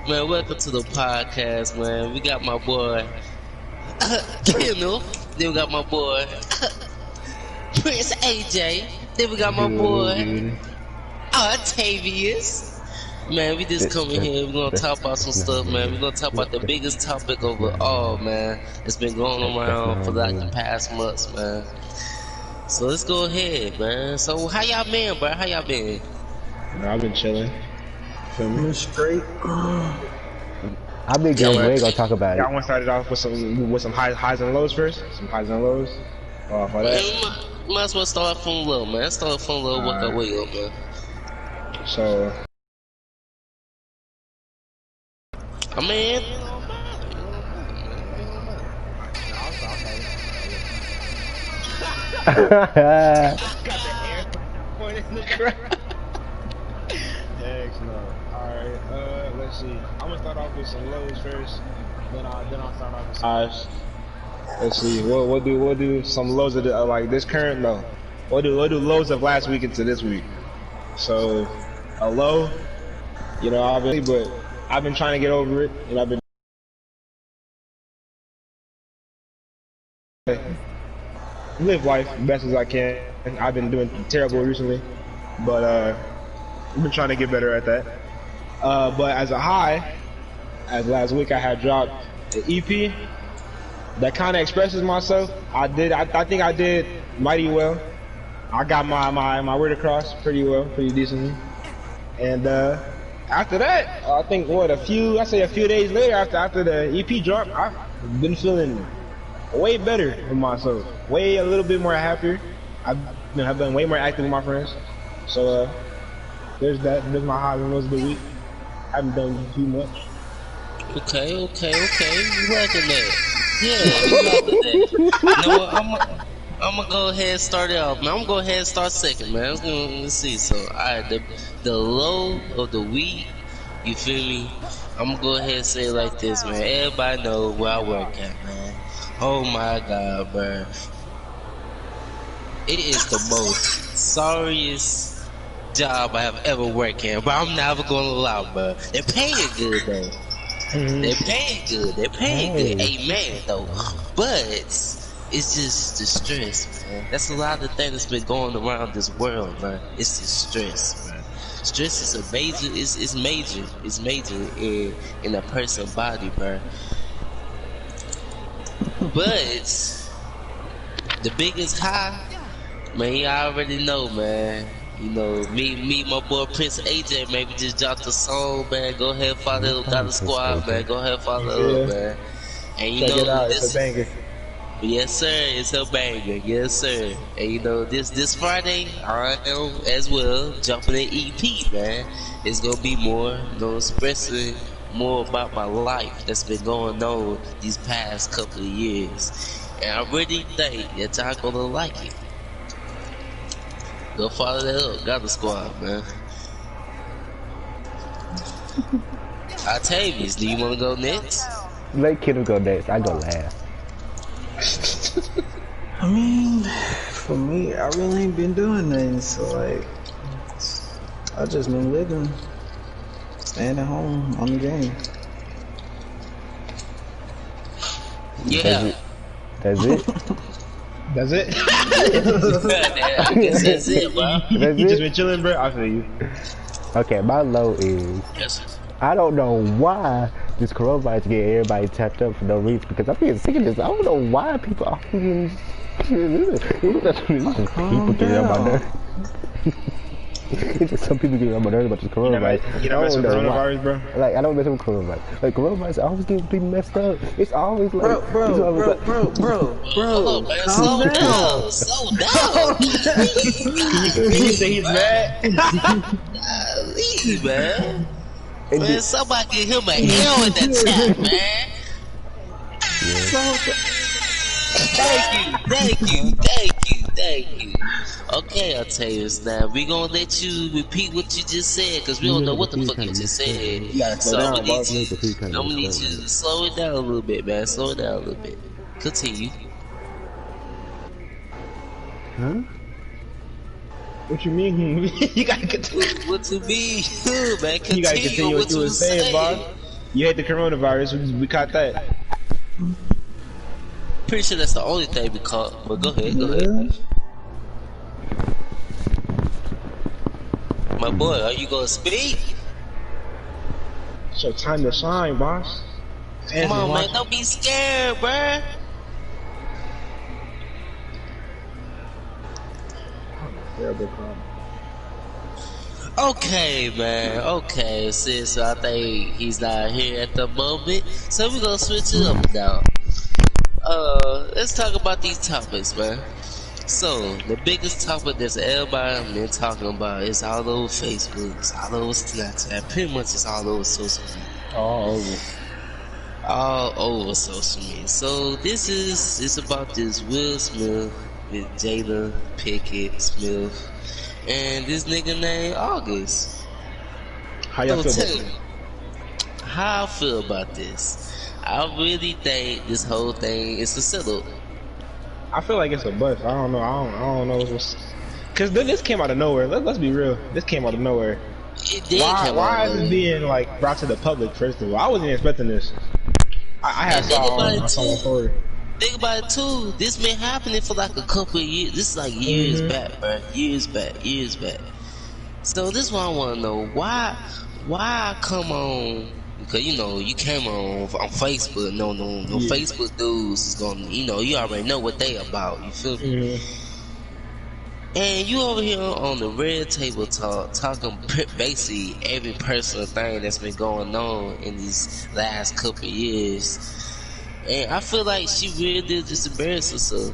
Man, welcome to the podcast, man. We got my boy Kendall. Then we got my boy Prince AJ. Then we got my boy Octavius. Man, we just coming here. We're gonna talk about some stuff, man. We're gonna talk about the biggest topic overall, man. It's been going around for like the past months, man. So let's go ahead, man. So how y'all been, bro? How y'all been? I've been chilling. Feel me? Straight. I've been good. We ain't gonna talk about it. Y'all want to start it off with some highs and lows first? Some highs and lows? For that? Might as well start from low, man. Start from low, work our way up, man. So, I mean, heck no. Alright, let's see. I'm gonna start off with some lows first. Then I'll start off with some highs. Let's see. We'll do some lows of like this current. No, we'll do lows of last week into this week. So, a low, obviously, but I've been trying to get over it, and I've been live life best as I can. I've been doing terrible recently, but I've been trying to get better at that. But as a high, as last week I had dropped an EP that kind of expresses myself. I think I did mighty well. I got my word across pretty well, pretty decently. And after that, I think a few days later after the EP drop, I've been feeling way better with myself, a little bit more happier. I've been way more active with my friends. So there's that. There's my highs and lows of the week. I haven't done too much. Okay. You liking that? Yeah, you liking that. You know what? I'm gonna go ahead and start it off, man. I'm gonna go ahead and start second, man. Let's see. So, alright, the low of the week, you feel me? I'm gonna go ahead and say it like this, man. Everybody know where I work at, man. Oh my God, bro. It is the most sorriest job I have ever worked in, but I'm never gonna lie, bro. They're paying good, though. They're paying good. Amen, though. But it's just the stress, man. That's a lot of things that's been going around this world, man. It's the stress, man. Stress is a major. It's major. It's major in a person's body, bro. But the biggest high, man, you already know, man. You know, me, my boy Prince AJ, maybe just dropped a song, man. Go ahead, follow Gada Squad, man. Go ahead, follow up, man. And you Check know, it out. this, It's a banger. yes, sir, it's a banger, yes, sir. And you know, this Friday, I am as well jumping an EP, man. It's gonna be more, expressing more about my life that's been going on these past couple of years. And I really think that y'all gonna like it. Go follow that up. Got the squad, man. Octavius, do you wanna go next? Let Kendall go next. I go last. I mean, for me, I really ain't been doing nothing, so like, I just been living, staying at home on the game. Yeah. That's it. That's it. I guess that's it, bro. That's You just it. been chilling, bro. I feel you. Okay, my low is Yes. I don't know why this coronavirus get everybody tapped up for no reason, because I'm getting sick of this. I don't know why people are getting people getting on my nerves. It's just some people getting on my nerves about this coronavirus. You know, mess with coronavirus, bro. Like, I don't mess with coronavirus. Like, coronavirus always getting people messed up. It's always like, Bro, Hold on, man. Slow down. You say he's mad? Leave, man. And Man, somebody give him a hell in that tap, man. Thank you. Okay, I'll tell you this now. We gonna let you repeat what you just said, cause we don't know what the fuck you just said. So I'm gonna need you to slow it down a little bit, man. Slow it down a little bit. Continue. huh? What you mean? You gotta continue. What to be, man? You gotta continue what you were saying, boss. You hate the coronavirus. We caught that. Pretty sure that's the only thing we caught. But go ahead, go Yeah. ahead. My boy, are you gonna speak? It's your time to shine, boss. Come on, man, don't be scared, bruh. Terrible comment. Okay, man. Okay, since I think he's not here at the moment, so we're gonna switch it up now. Let's talk about these topics, man. So, the biggest topic that's everybody been talking about is all over Facebook, it's all over Snapchat, pretty much it's all over social media. All over social media. So, it's about this Will Smith with Jada Pickett Smith and this nigga named August. How y'all feel about me how I feel about this. I really think this whole thing is a setup. I feel like it's a bust. I don't know. I don't know what's. Cause this came out of nowhere. Let's be real. This came out of nowhere. It did Why is it being like brought to the public? First of all, I wasn't expecting this. I had saw a story. Think about it too. This been happening for like a couple of years. This is like years back, bro. Years back. So this is what I want to know. Why come on? Because you came on Facebook. No, Facebook dudes is gonna. You already know what they about. You feel me? And you over here on the Red Table Talk talking basically every personal thing that's been going on in these last couple of years. And I feel like she really did just embarrass herself.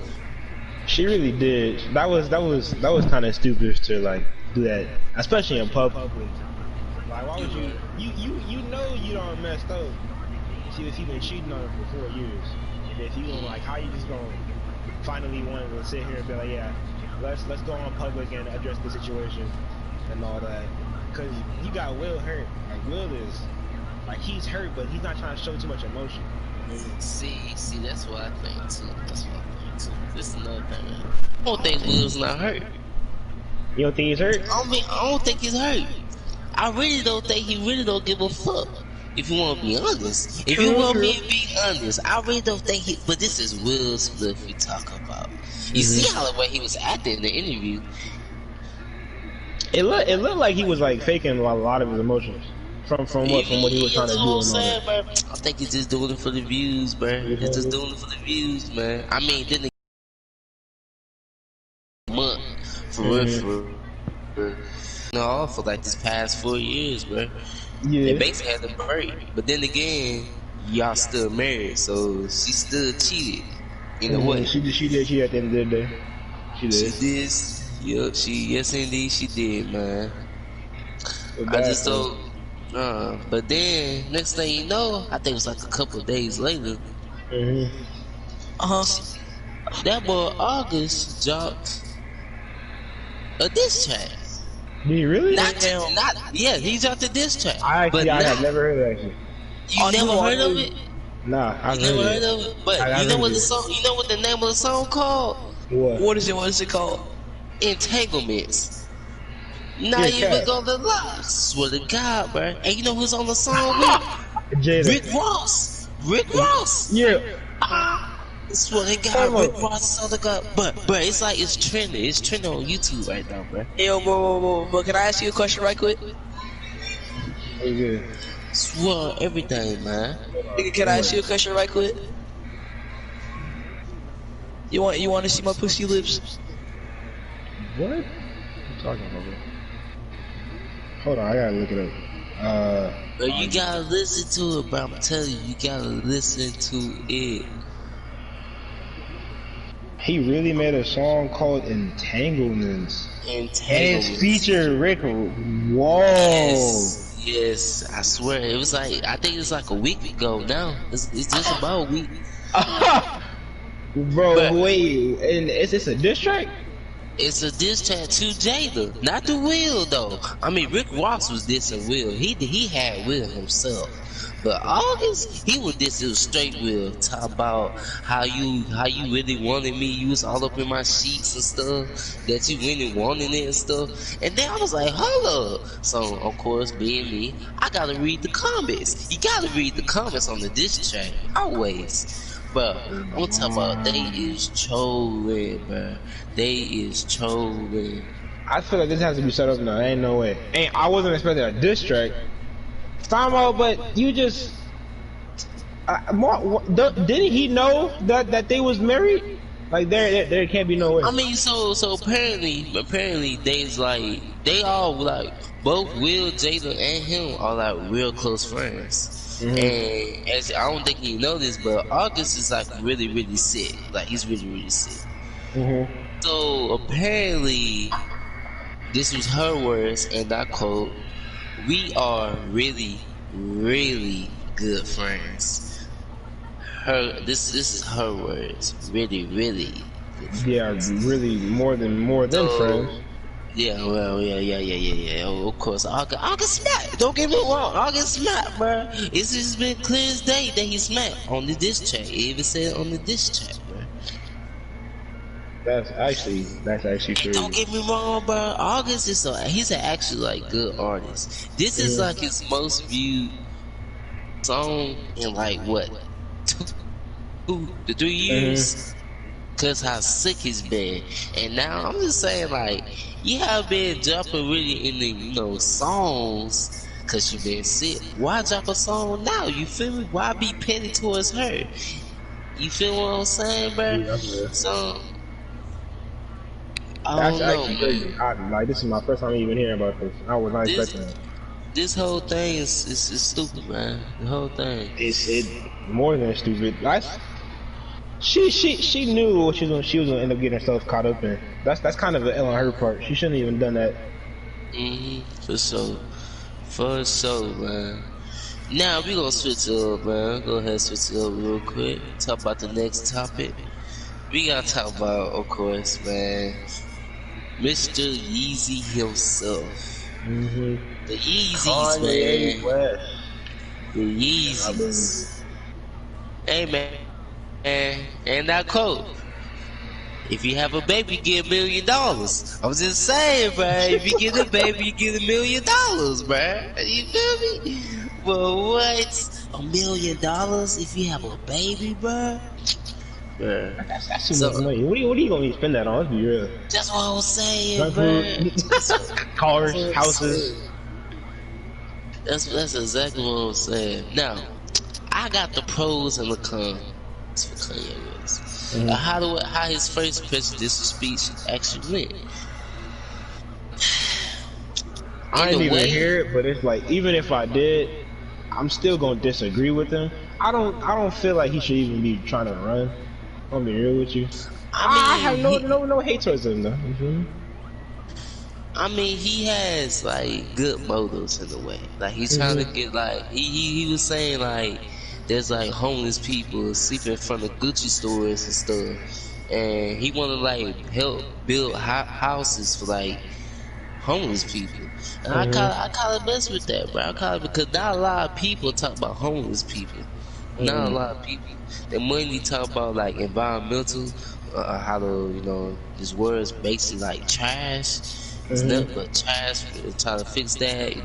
She really did. That was kind of stupid to like do that, especially in public. Like, why would you know you don't messed up? See, if you've been cheating on her for 4 years, and if you like, how you just gonna finally want to sit here and be like, yeah, let's go on public and address the situation and all that? Because you got Will hurt. Like, Will is like, he's hurt, but he's not trying to show too much emotion. See, that's what I think too. This is another thing, man. I don't think Will's not hurt. You don't think he's hurt? I don't think he's hurt. I really don't think he really don't give a fuck. If you want to be honest, if you want me to be honest, I really don't think he. But this is Will Smith we talk about. You see how the way he was acting in the interview. It looked like he was like faking a lot of his emotions from what he was trying to do. I think he's just doing it for the views, man. He's just doing it for the views, man. I mean, then the month for real. No, for like this past 4 years, bro. Yeah. They basically had them break. But then again, y'all still married, so she still cheated in a way. She did cheat at the end of the day. She did. Yes indeed she did, man. I just don't. But then next thing you know, I think it was like a couple of days later. That boy August dropped a diss track. Did he really? Yeah, he dropped a diss track. I have never heard of that shit. You never heard of it? Nah, I've never heard of it. But you know what the song? You know what the name of the song called? What is it called? Entanglements. Not even gonna lie. Swear to God, bro. And you know who's on the song with? Jada. Rick Ross. Yeah. Swear to God, Rick Ross is on the God. But it's like it's trending. It's trending on YouTube right now, bro. Yo, bro, can I ask you a question right quick? Okay. Swear everything, man. Nigga, can I ask you a question right quick? You want to see my pussy lips? What? What are you talking about, bro? Hold on, I gotta look it up. Bro, you gotta listen to it, bro. I'm telling you, you gotta listen to it. He really made a song called Entanglements. And it's featured Rick. Whoa. Yes, I swear. It was like, I think it's like a week ago now. It's just about a week. Bro, wait. And is this a diss track? it's a diss track to Jada, not the Will though. I mean, Rick Ross was dissing Will. He had Will himself. But August, he was this. It was straight Will. Talk about how you really wanted me. You was all up in my sheets and stuff. That you really wanted it and stuff. And then I was like, hold up. So of course, being me, I gotta read the comments. You gotta read the comments on the diss track always. But I'm talking about they is trolling, bro. They is trolling. I feel like this has to be set up now. Ain't no way. I wasn't expecting a diss track. Famo, but you just didn't he know that they was married? Like there can't be no way. I mean, so apparently they's like they all like both Will, Jada, and him are like real close friends. And as I don't think you know this, but August is like really sick. Like he's really sick. So apparently, this was her words, and I quote, "We are really good friends." This is her words. Really Yeah, really more than friends. Yeah, well, yeah. Oh, of course, August smack. Don't get me wrong, August smack, bro. It's just been clear as day that he smacked on the diss track. He even said on the diss track, bro. That's actually true. Don't get me wrong, bro. August is he's an actually like good artist. This is like his most viewed song in like what 2 to 3 years. Cause how sick he's been, and now I'm just saying like you have been dropping really in the songs. Cause you been sick. Why drop a song now? You feel me? Why be petty towards her? You feel what I'm saying, bro? Yeah. So. I don't know, crazy. Like this is my first time even hearing about this. I was not expecting that. This whole thing is stupid, man. The whole thing. It's more than stupid. She knew what she was gonna end up getting herself caught up in. That's kind of an L on her part. She shouldn't have even done that. For sure, man. Now we gonna switch it up, man. Go ahead, switch it up real quick. Talk about the next topic. We gotta talk about, of course, man, Mr. Yeezy himself. The Yeezys, man. The Yeezys. Hey, man. And I quote, if you have a baby, you get $1 million. I'm just saying, bro. If you get a baby, you get $1 million, bro. You feel me? But what? $1 million if you have a baby, bro? Yeah. That's too much money. What are you gonna spend that on? Let's be real. That's what I was saying, bro. Cars, houses. That's exactly what I was saying. Now, I got the pros and the cons for Kanye West. How his first presidential speech actually went. I didn't even hear it, but it's like even if I did, I'm still gonna disagree with him. I don't feel like he should even be trying to run. I'm being real with you. I have no hate towards him though. I mean, he has like good motives in a way. Like he's trying to get like he was saying like there's like homeless people sleeping in front of Gucci stores and stuff, and he want to like help build houses for like homeless people. And I kind of mess with that, bro. Because not a lot of people talk about homeless people. Not a lot of people. They mainly talk about like environmental, how to this word is basically like trash. It's nothing but trash. Trying to fix that,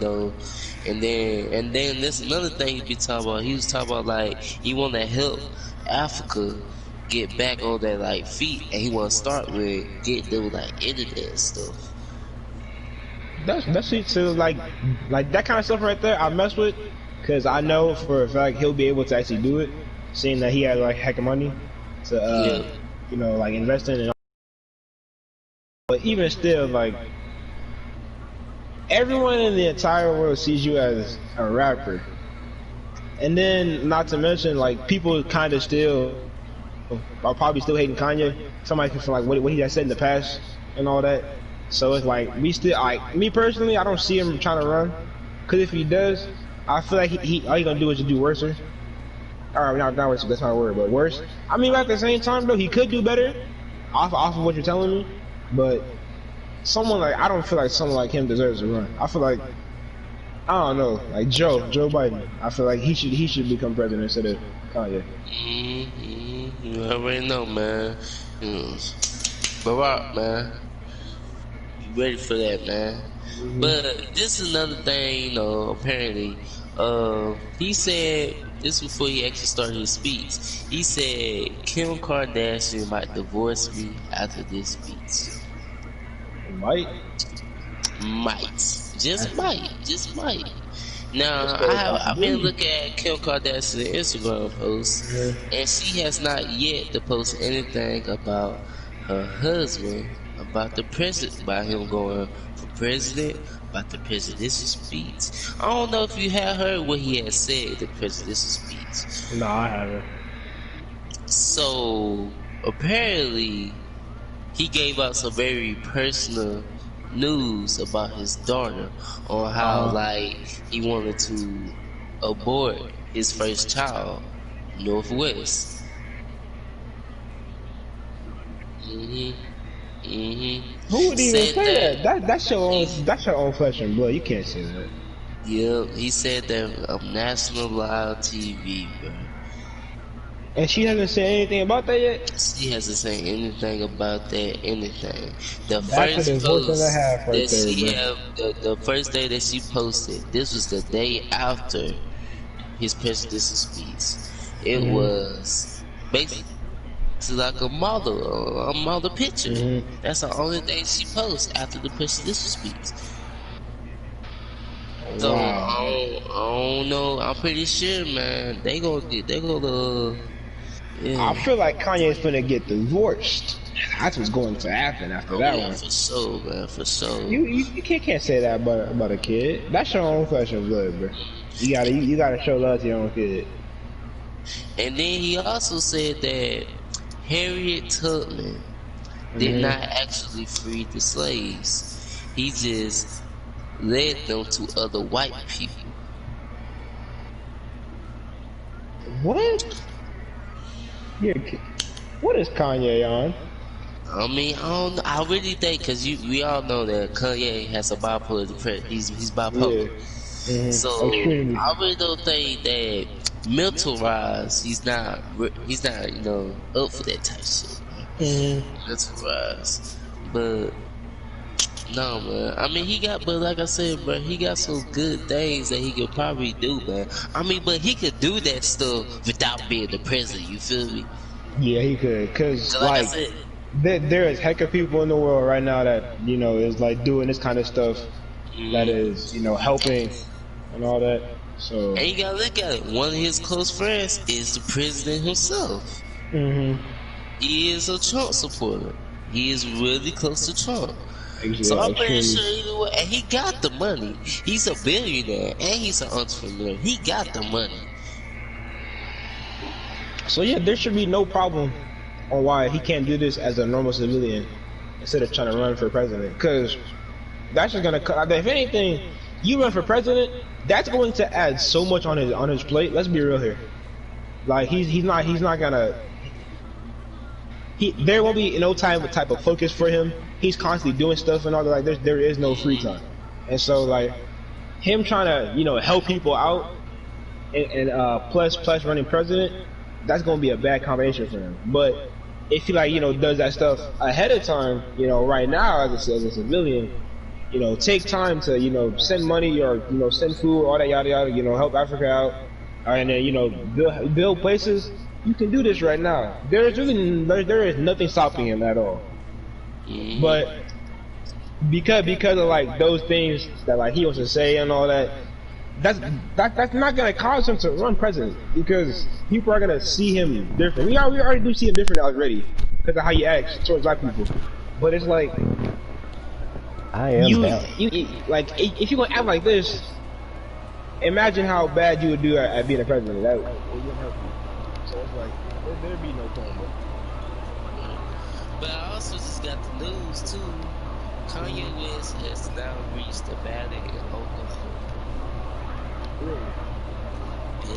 and then there's another thing he be talking about. He was talking about like he want to help Africa get back on their like feet, and he want to start with get them like internet and stuff. That's it. So like that kind of stuff right there, I mess with, cause I know for a fact he'll be able to actually do it, seeing that he has like heck of money to like invest in. But even still, like everyone in the entire world sees you as a rapper, and then not to mention like people kind of still are probably still hating Kanye. Somebody can feel like what he has said in the past and all that. So it's like we still, me personally, I don't see him trying to run, cause if he does, I feel like he all he gonna do is just do worse. Or not worse, that's not a word, but worse. I mean, at the same time though, he could do better off of what you're telling me, but someone like I don't feel like someone like him deserves to run. I feel like I don't know, like Joe Biden. I feel like he should become president instead of Kanye. You already know, man. Barack, man. You ready for that, man? But this is another thing, apparently. He said, this before he actually started his speech. He said, Kim Kardashian might divorce me after this speech. Might. Just might. Now, I've been looking at Kim Kardashian's Instagram posts, and she has not yet to post anything about her husband, about the president, about him going for president, about the presidential speech. I don't know if you have heard what he has said at the presidential speech. No, I haven't. So, apparently, he gave out some very personal news about his daughter on how like he wanted to abort his first child, Northwest. Who would even say that? That's your own flesh and blood. You can't say that. Yeah, he said that on national live TV, bro. And she hasn't said anything about that yet? She hasn't said anything about that, anything. The That's first post post and a half right that there, she bro. the first day that she posted, this was the day after his presidential speech. It was basically like a model picture. That's the only thing she posted after the presidential speech. So I don't know. I'm pretty sure, man. They gonna. Yeah. I feel like Kanye's gonna get divorced. That's what's going to happen after that one. For sure, man. For sure. You can't say that about a kid. That's your own flesh and blood, bro. You gotta show love to your own kid. And then he also said that Harriet Tubman did not actually free the slaves. He just led them to other white people. What? Yeah, what is Kanye on? I mean, I don't know. I really think because we all know that Kanye has a bipolar depression. He's bipolar. Yeah. So I really don't think that mental rise. He's not up for that type of shit. Mental rise, but no, man. I mean, but like I said, bro, he got some good things that he could probably do, man. I mean, but he could do that stuff without being the president, you feel me? Yeah, he could. Cause like I said, there is heck of people in the world right now that, is like doing this kind of stuff that is, helping and all that. So. And you gotta look at it. One of his close friends is the president himself. He is a Trump supporter. He is really close to Trump. So I'm pretty sure either way, and he got the money. He's a billionaire and he's an entrepreneur. He got the money. So yeah, there should be no problem on why he can't do this as a normal civilian instead of trying to run for president. Because that's just gonna cut. If anything, you run for president, that's going to add so much on his plate. Let's be real here. Like he's not gonna. There won't be no type of focus for him. He's constantly doing stuff and all that. Like there is no free time, and so like him trying to help people out and plus running president, that's gonna be a bad combination for him. But if he does that stuff ahead of time, right now as a civilian, take time to send money or send food, all that yada yada, help Africa out, and then build places. You can do this right now. There is nothing stopping him at all. But because of like those things that like he wants to say and all that, that's not gonna cause him to run president because people are gonna see him different. We already do see him different already because of how he acts towards black people. But it's like you like if you gonna act like this, imagine how bad you would do at being a president. That wouldn't help you. So it's like there'd be no point. But I also just got the news too. Kanye West has now reached the ballot in Oklahoma. Really?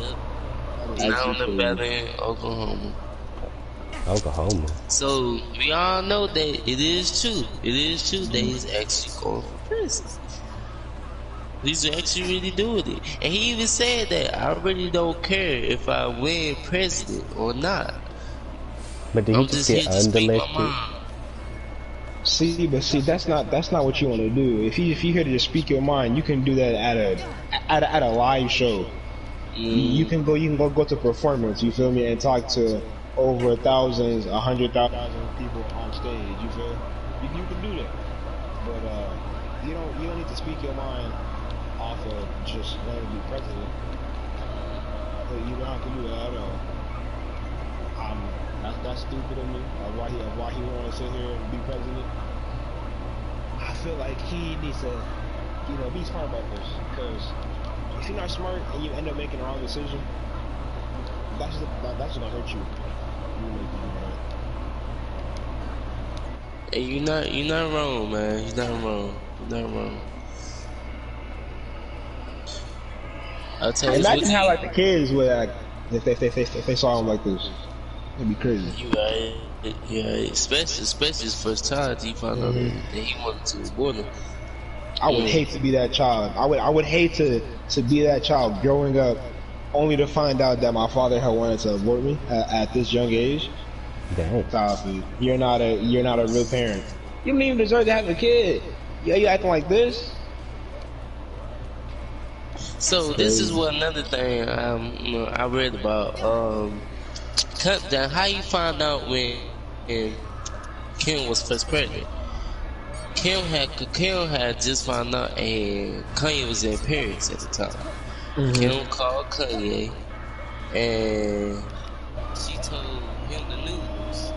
Yep. Now on the ballot in Oklahoma. Oklahoma. So we all know that it is true. It is true that he's actually going for prison. He's actually really doing it. And he even said that I really don't care if I win president or not. But did he I'm just just get here to speak my unelected? mind. See, but see, that's not what you want to do. If you here to just speak your mind, you can do that at a live show. You Mm. can go to performance. You feel me, and talk to over thousands, 100,000 people on stage. You feel? You can do that, but you don't need to speak your mind off of just wanting to be president. You don't have to do that at all. That's stupid of me. Why he want to sit here and be president? I feel like he needs to, be smart about this. Because if you're not smart and you end up making the wrong decision, that's gonna hurt you. Hey, you're not wrong, man. You're not wrong. You're not wrong. I'll tell you Imagine what how like the kids would act if they saw him like this. It'd be crazy. you right. Yeah, especially his first child. He found out that he wanted to abort him. I would hate to be that child. I would hate to be that child growing up, only to find out that my father had wanted to abort me at this young age. Dang. Stop it. You're not a real parent. You don't even deserve to have a kid. Yeah, you acting like this. So this is what another thing I read about. How you found out when Kim was first pregnant? Kim had just found out, and Kanye was in Paris at the time. Kim called Kanye, and she told him the news.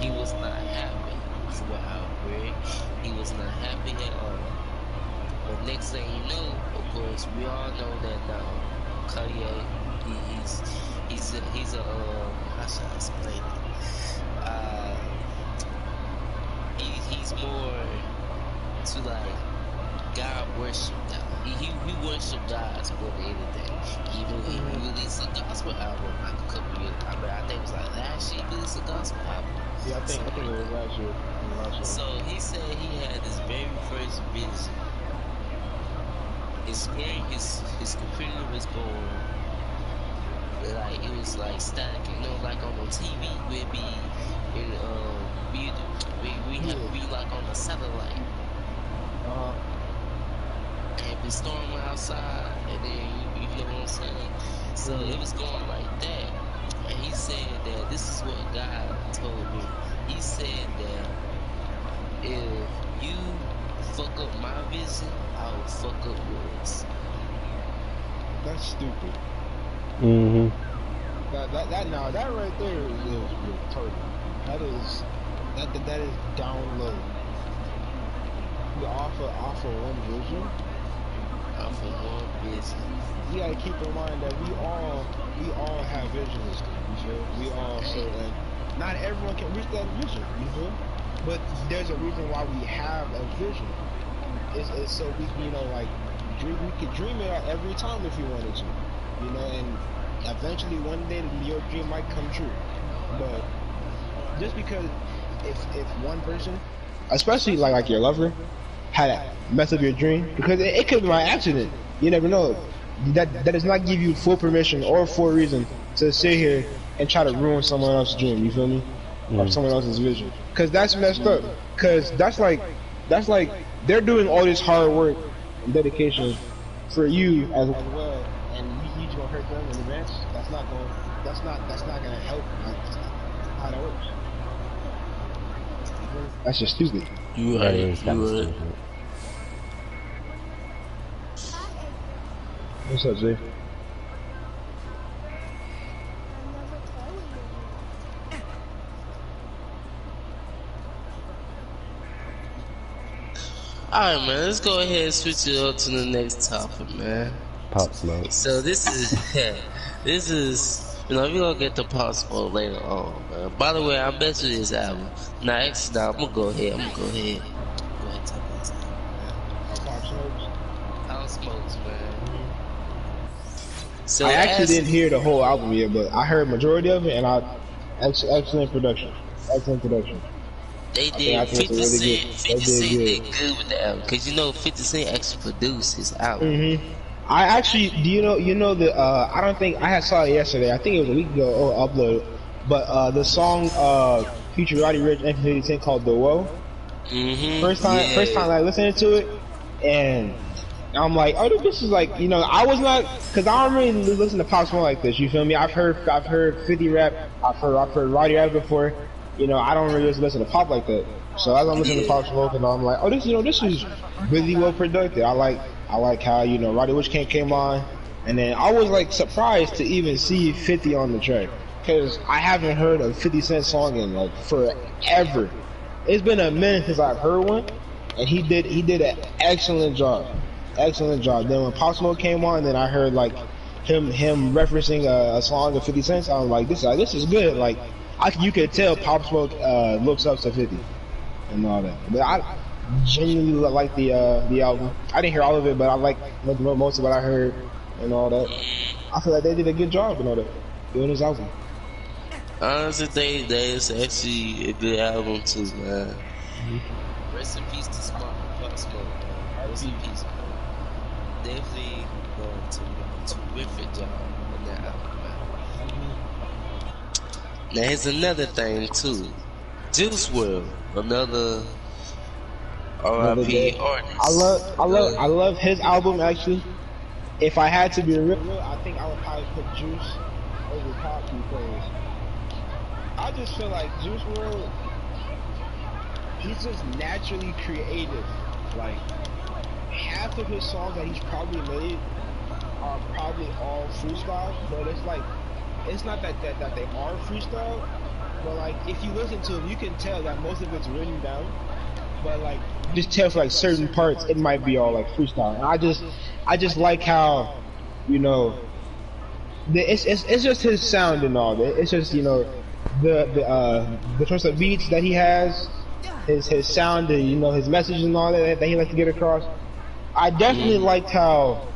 He was not happy. Is what I read. He was not happy at all. But next thing you know, of course, we all know that now Kanye, he's a how should I explain it? He's more to like God worship now. He worship God more than anything. He released a gospel album like a couple years. I think it was like last year he released a gospel album. Yeah, I think it was last year. So he said he had his very first vision. His screen, his computer was going like it was like static, like on the TV we'd be in we have to be like on a satellite. And be storming outside, and then you know what I'm saying. So it was going like that, and he said that this is what God told me. He said that if you fuck up my vision, I'll fuck up yours. That's stupid. That right there is retarded. That is down low. You offer one vision. Off of one vision. You gotta keep in mind that we all have visions. You feel? We all not everyone can reach that vision. You feel? But there's a reason why we have a vision. It's so we we could dream it out every time if we wanted to. And eventually one day your dream might come true. But just because if one person, especially like your lover, had to mess up your dream, because it could be by accident. You never know. That does not give you full permission or full reason to sit here and try to ruin someone else's dream. You feel me? Or someone else's vision. Because that's messed up. Because that's like they're doing all this hard work and dedication for you as well, and you just gonna hurt them in advance. That's not gonna help. That's how that works. That's just stupid. You That right. is kind of You right. stupid. What's up, Zay? Alright, man, let's go ahead and switch it up to the next topic, man. Pop Smoke. So this is we're gonna get to Pop Smoke later on, man. By the way, I'm best with this album. Now, actually, I'm gonna go ahead. Go ahead and talk about this album, man. Pop Smokes, man. So I actually didn't hear the whole album yet, but I heard majority of it, and Excellent production. Excellent production. They I did think it's a 50 really Cent. good. They 50 did Cent good. did good with the album, cause you know 50 Cent actually produced his album. I actually, do you know the, I don't think, I had saw it yesterday, I think it was a week ago, or uploaded, but, the song, featured Roddy Ricch and 50 Cent called The Woe, first Yeah. time I listened to it, and I'm like, oh, this is like, I was not, cause I don't really listen to Pop Smoke like this, you feel me? I've heard 50 rap, I've heard Roddy rap before, I don't really listen to pop like that. So as I'm listening to Yeah. Pop Smoke, and I'm like, oh, this is really well produced. I like how, Roddy Ricch came on, and then I was like surprised to even see 50 on the track. Cause I haven't heard a 50 Cent song in like forever. It's been a minute since I've heard one, and he did an excellent job. Excellent job. Then when Pop Smoke came on, then I heard like him referencing a song of 50 Cent. I was like, this is good. Like you could tell Pop Smoke looks up to 50 and all that. But I genuinely like the album. I didn't hear all of it, but I like most of what I heard and all that. I feel like they did a good job and all that doing this album. Honestly, it's actually a good album too, man. Rest in peace to Pop Smoke, man. Rest in peace, man. Definitely going to terrific job on that album, man. Now here's another thing too. Juice WRLD, another Another R.I.P. day. artist. I love his album actually. If I had to be real, I think I would probably put Juice over Pop because I just feel like Juice WRLD, he's just naturally creative. Like half of his songs that he's probably made are probably all freestyle, but it's like it's not that they are freestyle, but like if you listen to them, you can tell that most of it's written down. But like just tell for like certain parts, it might be all like freestyle. And I just like how, it's just his sound and all that. It's just the sorts of beats that he has, his sound and his message and all that he likes to get across. I definitely liked how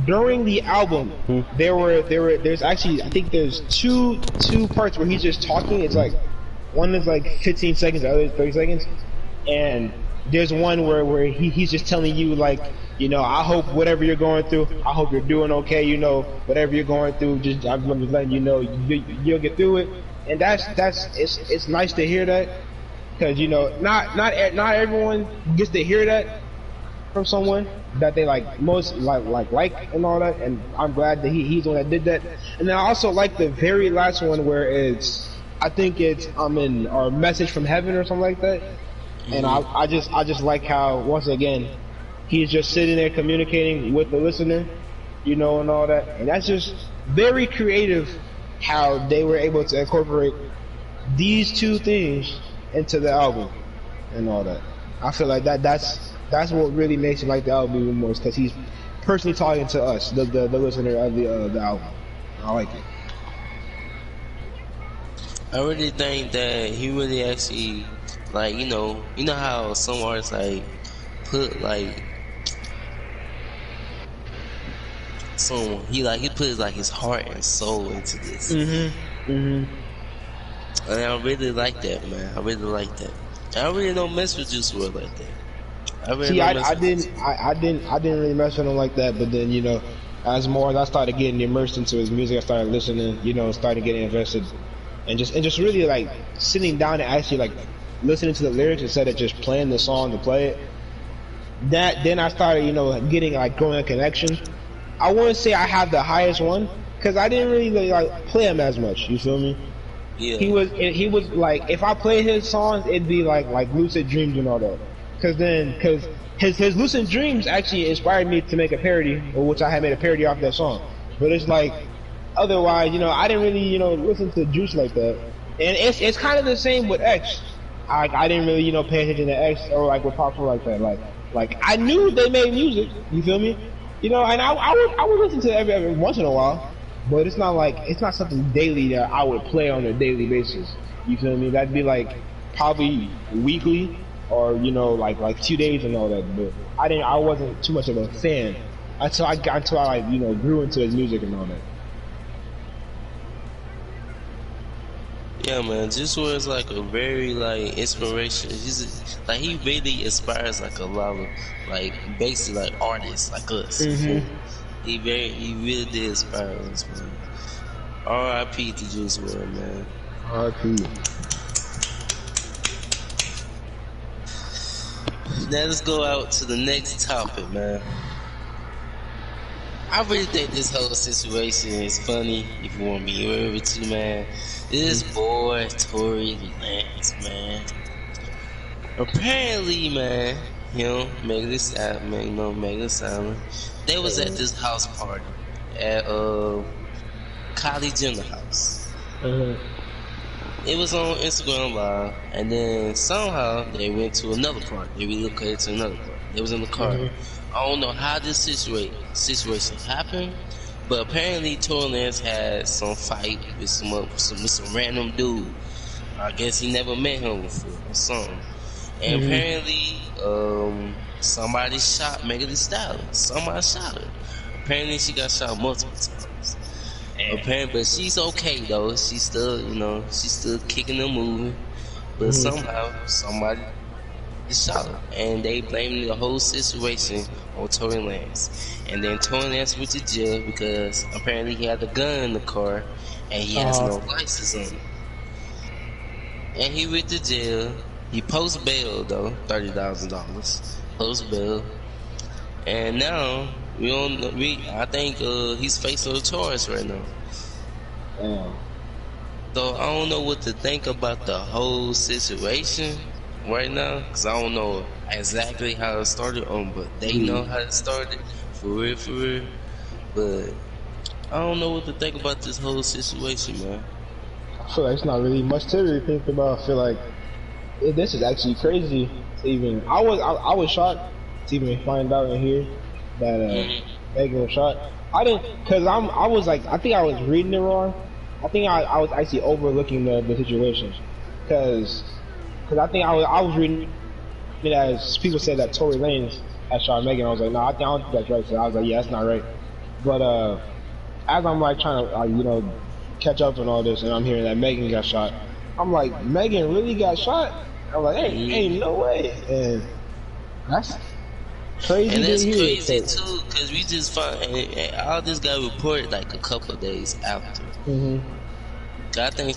during the album there's actually I think there's two parts where he's just talking. It's like one is like 15 seconds, the other is 30 seconds, and there's one where he's just telling you like, I hope whatever you're going through, I hope you're doing okay. Whatever you're going through, I'm just letting you know you'll get through it. And it's nice to hear that because not everyone gets to hear that from someone that they like most like and all that. And I'm glad that he's the one that did that. And then I also like the very last one where I think it's in our message from heaven or something like that. And I just like how once again he's just sitting there communicating with the listener, and all that. And that's just very creative how they were able to incorporate these two things into the album and all that. I feel like that's what really makes it like the album even more, because he's personally talking to us, the listener of the album. I like it. I really think that he really actually, like, you know how some artists like put like he put like his heart and soul into this. And I really like that, man. I really like that. I really don't mess with Juice WRLD like that. I didn't really mess with him like that, but then as I started getting immersed into his music, I started listening, started getting invested, and just really like sitting down and actually like listening to the lyrics instead of just playing the song to play it. Then I started getting like growing a connection. I wouldn't say I have the highest one because I didn't really like play him as much. You feel me? Yeah. He was like, if I played his songs, it'd be like Lucid Dreams and all that. Because his Lucid Dreams actually inspired me to make a parody, which I had made a parody off that song. But it's like, otherwise, I didn't really, listen to Juice like that. And it's kind of the same with X. I didn't really, pay attention to X or like with Pop Smoke like that. Like I knew they made music. You feel me? And I would listen to it every once in a while. But it's not something daily that I would play on a daily basis. You feel me? That'd be like probably weekly or like 2 days and all that. But I wasn't too much of a fan until I grew into his music and all that. Yeah, man, Juice WRLD is like a very like inspiration. Like he really inspires like a lot of like basically like artists like us. You feel me? He really did inspire us, man. R.I.P. to Juice WRLD, man. R.I.P. Now let's go out to the next topic, man. I really think this whole situation is funny. If you want to be real with you, man, this boy Tory Lanez, man. Apparently, man, Megan Thee Stallion, Megan Thee Stallion, they was at this house party at Kylie Jenner house. It was on Instagram Live, and then somehow they went to another party. They relocated to another party. They was in the car. I don't know how this situation happened, but apparently Tory Lanez had some fight with some random dude. I guess he never met him before or something. And apparently, somebody shot Megan Thee Stallion. Somebody shot her. Apparently, she got shot multiple times. Apparently, but she's okay though. She's still kicking and moving. But somehow, somebody shot her, and they blamed the whole situation on Tory Lanez. And then Tory Lanez went to jail because apparently he had a gun in the car, and he has no license on it. And he went to jail. He post bail though, $30,000 post bail, and now I think he's facing a charge right now. So I don't know what to think about the whole situation right now, cause I don't know exactly how it started but they know how it started for real. But I don't know what to think about this whole situation, man. I feel like it's not really much to really think about. I feel like this is actually crazy. Even I was shocked to even find out and hear that Megan was shot. I didn't, cause I was like, I think I was reading it wrong. I think I was actually overlooking the situation, cause I think I was reading it as people said that Tory Lanez had shot Megan. I was like, no, I don't think that's right. So I was like, yeah, that's not right. But as I'm like trying to catch up on all this, and I'm hearing that Megan got shot, I'm like, Megan really got shot? I'm like, ain't no way. And that's crazy. And that's crazy too, cause we just found and all this got reported like a couple of days after. I think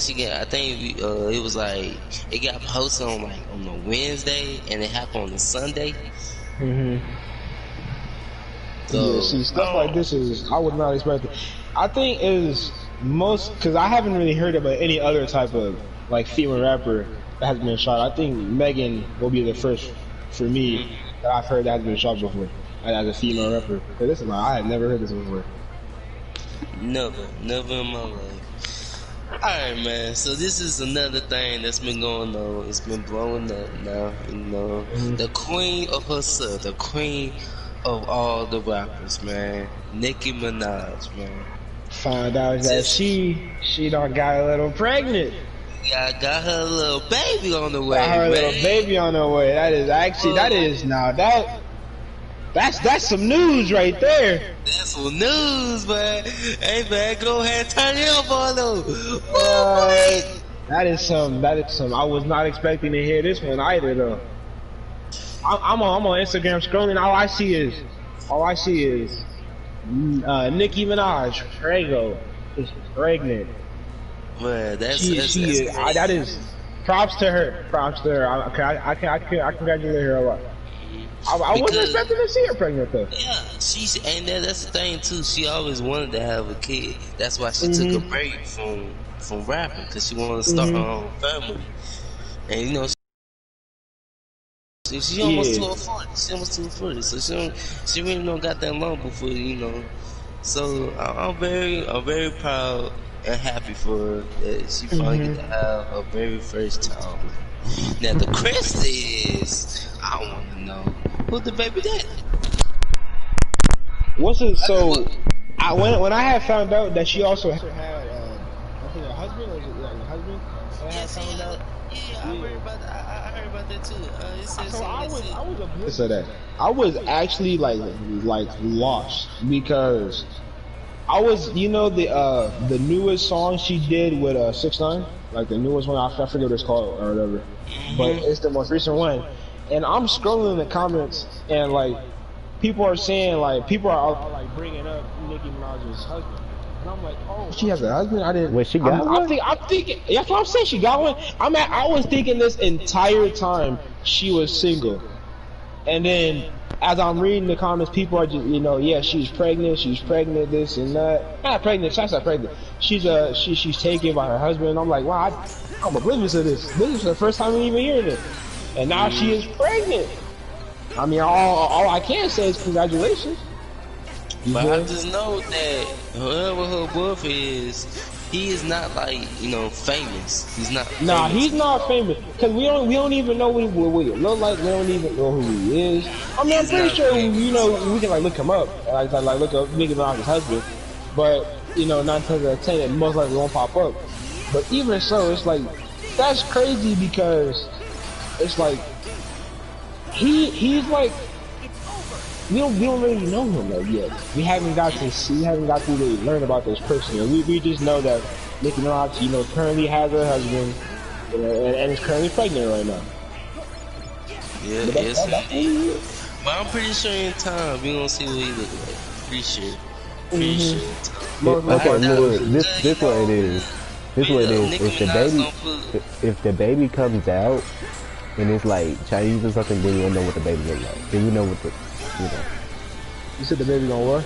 it was like it got posted on a Wednesday, and it happened on a Sunday. So, yeah, see, stuff like this I would not expect it. I think is most, cause I haven't really heard about any other type of like female rapper that has been shot. I think Megan will be the first for me that I've heard that has been shot before as a female rapper. Cause this is I had never heard this before. Never in my life. Alright, man, so this is another thing that's been going on. It's been blowing up now, The queen of herself, the queen of all the rappers, man, Nicki Minaj, man. Found out that she done got a little pregnant. Yeah, got her little baby on the way. Got her man. little baby on the way. That is actually that's some news right there. That's some news, man. Hey, man, go ahead and turn it up on them. That is some. I was not expecting to hear this one either, though. I'm on Instagram scrolling. All I see is Nicki Minaj, Prego, is pregnant. Man, that's that is props to her. I congratulate her a lot. I wasn't expecting to see her pregnant though. Yeah, and that's the thing too. She always wanted to have a kid. That's why she took a break from rapping, because she wanted to start her own family. And she almost to her 40. She almost to her 40. So she really don't got that long before So I'm very proud and happy for her that she finally get to have her very first child. Now the question is, I want to know who the baby daddy. What's it? So when I had found out that she also had I think a husband, or was it a husband? I had found out. Yeah, I heard about that. I heard about that too. It says so I was oblivious to that. I was actually like lost, because I was, you know, the newest song she did with 6ix9ine, like the newest one. I forget what it's called or whatever, but it's the most recent one. And I'm scrolling in the comments, and like people are saying, like people are like bringing up Nicki Minaj's husband. And I'm like, oh, she has a husband? I didn't. Wait, she got one? I'm thinking. That's what I'm saying. She got one. I was thinking this entire time she was single, and then as I'm reading the comments, people are just, you know, yeah, she's pregnant, this and that. Not pregnant. She's not pregnant. She's taken by her husband. And I'm like, wow, I'm oblivious to this. This is the first time I'm even hearing it, and now she is pregnant. I mean, all I can say is congratulations. But I just know that whoever her boyfriend is, he is not like, you know, famous. He's not. Nah, famous. he's not famous because we don't even know what he look like. We don't even know who he is. I mean, I'm pretty sure you know we can like look him up, like look up Nicki Minaj's husband. But you know, 9 times out of 10, it most likely won't pop up. But even so, it's like that's crazy because it's like he's like. We don't really know him like yet. We haven't got to really learn about this person. We just know that Nicki Minaj, you know, currently has her husband, you know, and is currently pregnant right now. Yeah, yes, indeed. But I'm pretty sure in time we gonna see what he look like. Pretty sure. Okay, look, this what it is. This what it is. If the baby comes out and it's like Chinese or something, then we don't know what the baby look like. Then we know what the You said the baby gonna what?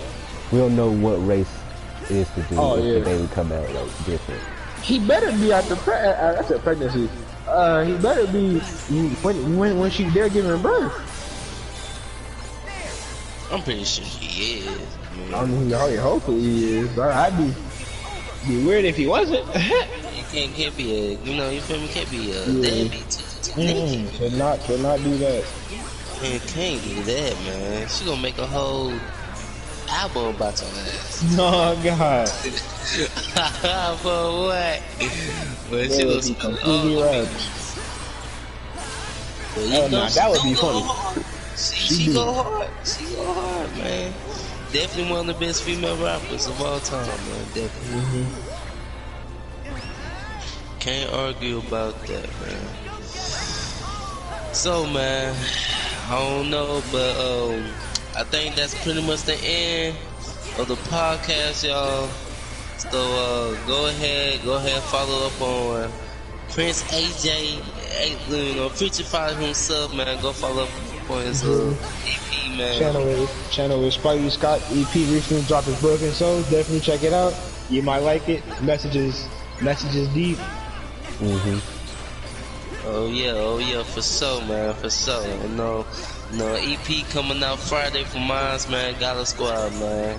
We don't know what race it is to do if the baby come out like different. He better be after pregnancy. He better be when they're giving birth. I'm pretty sure he is. I mean, hopefully he is. But I'd be weird if he wasn't. You can't be a, you know, you feel me? Can't be a deadbeat to Nicki. Should not do that. Man, can't do that, man. She gonna make a whole album about your ass. Oh God. For what? But she That was completely right. That would be funny. She go hard. She go hard, man. Definitely one of the best female rappers of all time, man. Definitely. Can't argue about that, man. So, man, I don't know, but I think that's pretty much the end of the podcast, y'all. So go ahead, follow up on Prince AJ, you know, Preacher Father himself, man. Go follow up on his EP, man. Channel with Spidey Scott EP recently dropped his book, and so definitely check it out. You might like it. Messages deep. Oh yeah, for sure, man, for sure. No, EP coming out Friday for mine, man. Gada Squad, man.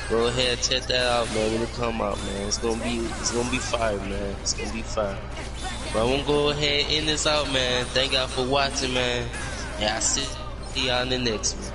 Go ahead, check that out, man. When it come out, man, it's gonna be fire, man. It's gonna be fire. But I'm gonna go ahead and end this out, man. Thank y'all for watching, man. And I'll see y'all in the next one.